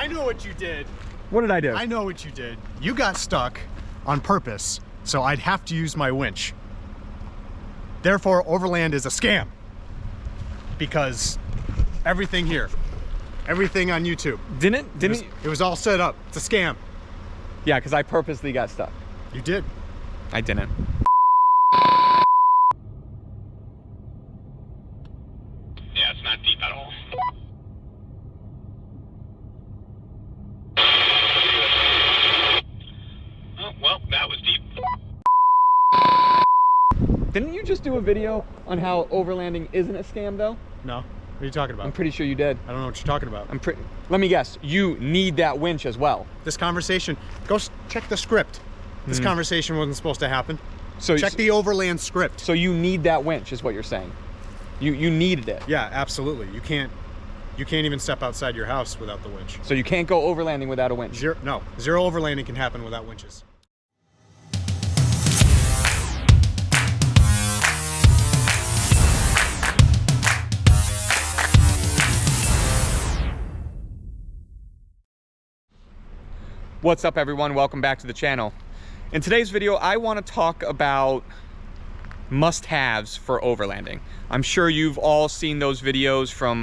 know what you did. What did I do? I know what you did. You got stuck on purpose, so I'd have to use my winch. Therefore, Overland is a scam. Because everything here, everything on YouTube. It was all set up. It's a scam. Yeah, because I purposely got stuck. You did. I didn't. Yeah, it's not deep at all. Oh, well, that was deep. Didn't you just do a video on how overlanding isn't a scam though? No. What are you talking about? I'm pretty sure you did. I don't know what you're talking about. Let me guess, you need that winch as well. This conversation, go check the script. This conversation wasn't supposed to happen. So check the Overland script. So you need that winch is what you're saying. You needed it. Yeah, absolutely. You can't even step outside your house without the winch. So you can't go overlanding without a winch? Zero overlanding can happen without winches. What's up everyone, welcome back to the channel. In today's video, I want to talk about must-haves for overlanding. I'm sure you've all seen those videos from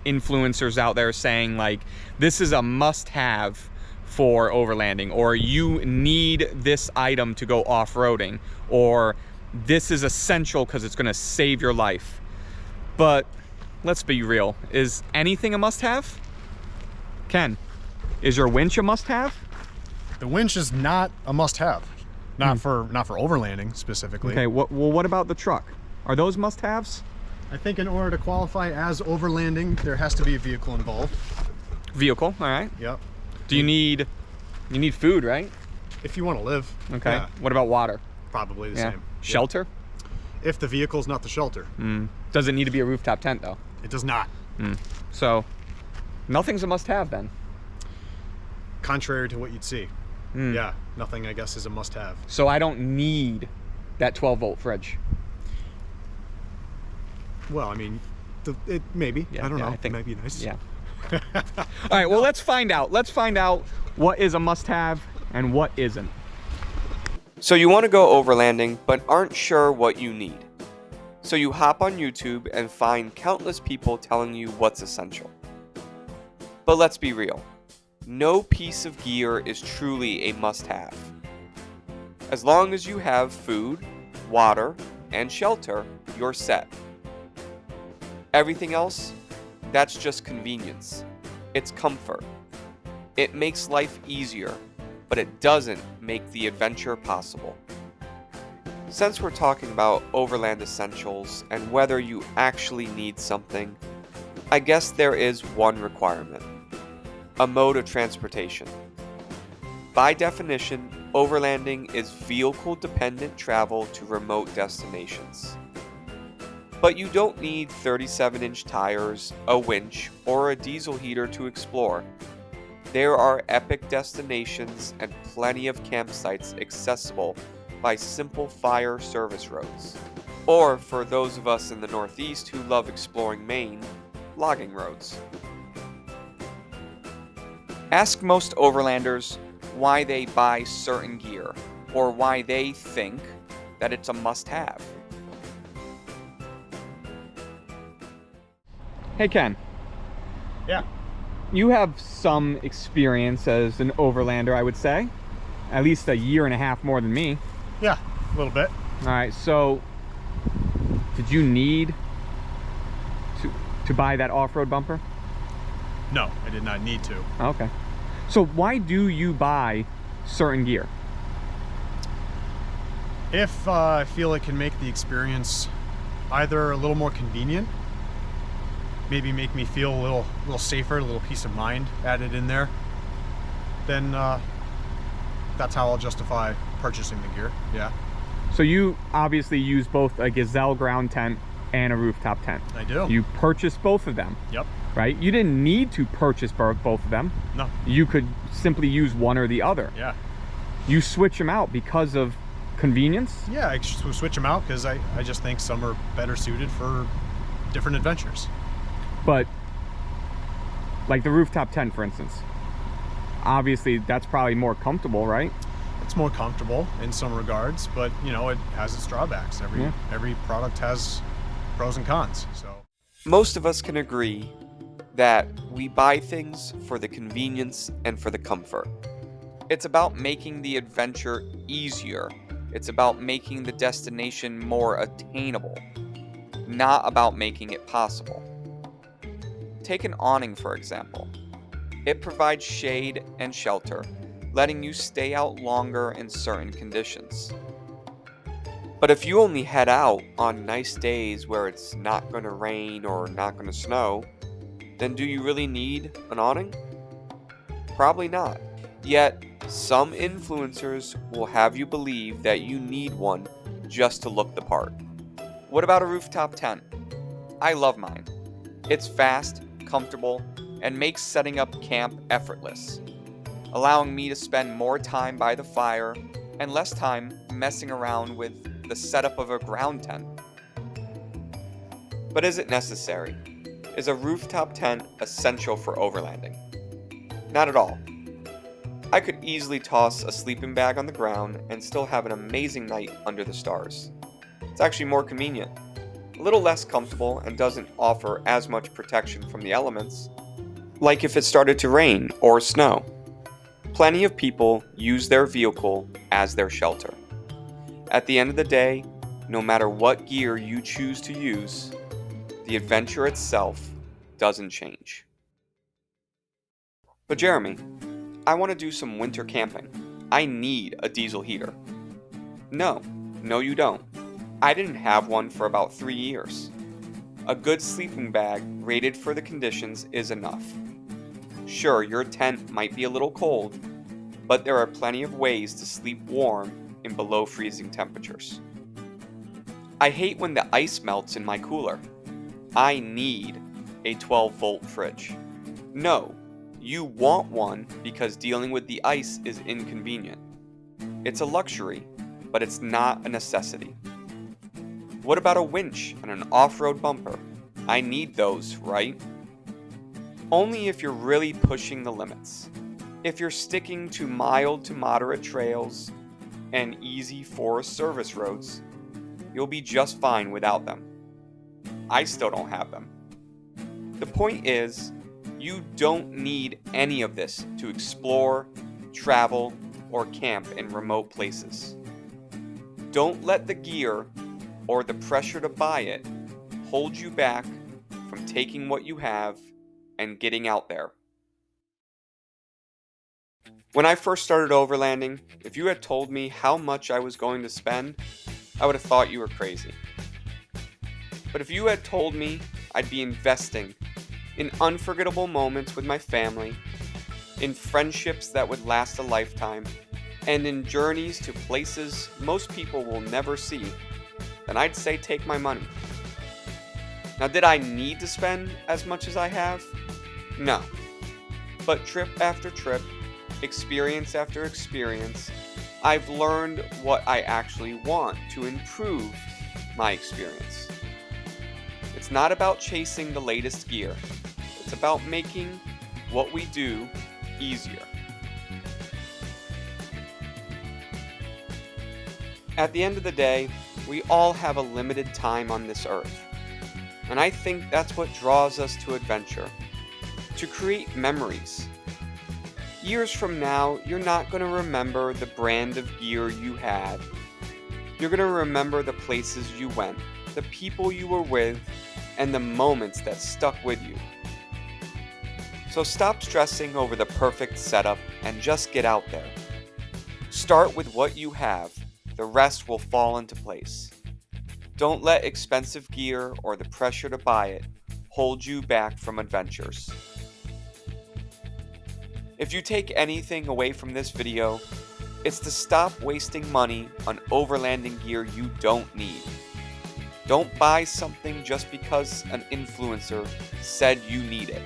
influencers out there saying like, this is a must-have for overlanding, or you need this item to go off-roading, or this is essential because it's going to save your life. But let's be real, is anything a must-have? Ken, is your winch a must-have? The winch is not a must-have, not for overlanding specifically. Okay, well, what about the truck? Are those must-haves? I think in order to qualify as overlanding, there has to be a vehicle involved. Vehicle, all right. Yep. Do you need food, right? If you want to live. Okay. Yeah, what about water? probably the same. Shelter? If the vehicle's not the shelter. Does it need to be a rooftop tent though? It does not. So nothing's a must-have then. Contrary to what you'd see. Yeah, nothing I guess is a must-have. So I don't need that 12-volt fridge. Well, I mean, maybe. Yeah, I don't know. I think, it might be nice. Yeah. All right, well, let's find out. Let's find out what is a must-have and what isn't. So you want to go overlanding, but aren't sure what you need. So you hop on YouTube and find countless people telling you what's essential. But let's be real. No piece of gear is truly a must-have. As long as you have food, water, and shelter, you're set. Everything else, that's just convenience. It's comfort. It makes life easier, but it doesn't make the adventure possible. Since we're talking about overland essentials and whether you actually need something, I guess there is one requirement. A mode of transportation. By definition, overlanding is vehicle-dependent travel to remote destinations. But you don't need 37-inch tires, a winch, or a diesel heater to explore. There are epic destinations and plenty of campsites accessible by simple fire service roads. Or for those of us in the Northeast who love exploring Maine, logging roads. Ask most overlanders why they buy certain gear, or why they think that it's a must-have. Hey, Ken. Yeah. You have some experience as an overlander, I would say. At least a year and a half more than me. Yeah, a little bit. All right, so did you need to buy that off-road bumper? No, I did not need to. Okay. So why do you buy certain gear? If I feel it can make the experience either a little more convenient, maybe make me feel a little safer, a little peace of mind added in there, then that's how I'll justify purchasing the gear. Yeah. So you obviously use both a Gazelle ground tent and a rooftop tent. I do. You purchased both of them. Yep. Right? You didn't need to purchase both of them. No. You could simply use one or the other. Yeah. You switch them out because of convenience? Yeah, I switch them out because I just think some are better suited for different adventures. But like the rooftop tent, for instance, obviously that's probably more comfortable, right? It's more comfortable in some regards, but you know, it has its drawbacks. Every product has pros and cons. So Most of us can agree that we buy things for the convenience and for the comfort. It's about making the adventure easier. It's about making the destination more attainable, not about making it possible. Take an awning, for example. It provides shade and shelter, letting you stay out longer in certain conditions. But if you only head out on nice days where it's not going to rain or not going to snow, then do you really need an awning? Probably not. Yet, some influencers will have you believe that you need one just to look the part. What about a rooftop tent? I love mine. It's fast, comfortable, and makes setting up camp effortless, allowing me to spend more time by the fire and less time messing around with the setup of a ground tent. But is it necessary? Is a rooftop tent essential for overlanding? Not at all. I could easily toss a sleeping bag on the ground and still have an amazing night under the stars. It's actually more convenient, a little less comfortable, and doesn't offer as much protection from the elements, like if it started to rain or snow. Plenty of people use their vehicle as their shelter. At the end of the day, no matter what gear you choose to use, the adventure itself doesn't change. But Jeremy, I want to do some winter camping. I need a diesel heater. No, you don't. I didn't have one for about 3 years. A good sleeping bag rated for the conditions is enough. Sure, your tent might be a little cold, but there are plenty of ways to sleep warm in below freezing temperatures. I hate when the ice melts in my cooler. I need a 12-volt fridge. No, you want one because dealing with the ice is inconvenient. It's a luxury, but it's not a necessity. What about a winch and an off-road bumper? I need those, right? Only if you're really pushing the limits. If you're sticking to mild to moderate trails and easy forest service roads, you'll be just fine without them. I still don't have them. The point is, you don't need any of this to explore, travel, or camp in remote places. Don't let the gear or the pressure to buy it hold you back from taking what you have and getting out there. When I first started overlanding, if you had told me how much I was going to spend, I would have thought you were crazy. But if you had told me I'd be investing in unforgettable moments with my family, in friendships that would last a lifetime, and in journeys to places most people will never see, then I'd say take my money. Now, did I need to spend as much as I have? No. But trip after trip, experience after experience, I've learned what I actually want to improve my experience. It's not about chasing the latest gear. It's about making what we do easier. At the end of the day, we all have a limited time on this earth. And I think that's what draws us to adventure. To create memories. Years from now, you're not going to remember the brand of gear you had. You're going to remember the places you went, the people you were with, and the moments that stuck with you. So stop stressing over the perfect setup and just get out there. Start with what you have. The rest will fall into place. Don't let expensive gear or the pressure to buy it hold you back from adventures. If you take anything away from this video, it's to stop wasting money on overlanding gear you don't need. Don't buy something just because an influencer said you need it.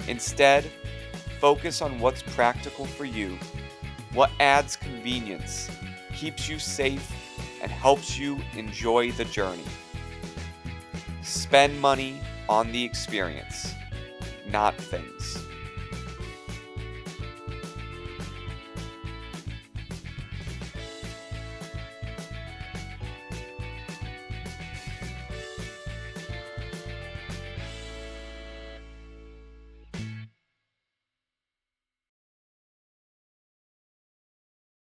Instead, focus on what's practical for you, what adds convenience, keeps you safe, and helps you enjoy the journey. Spend money on the experience, not things.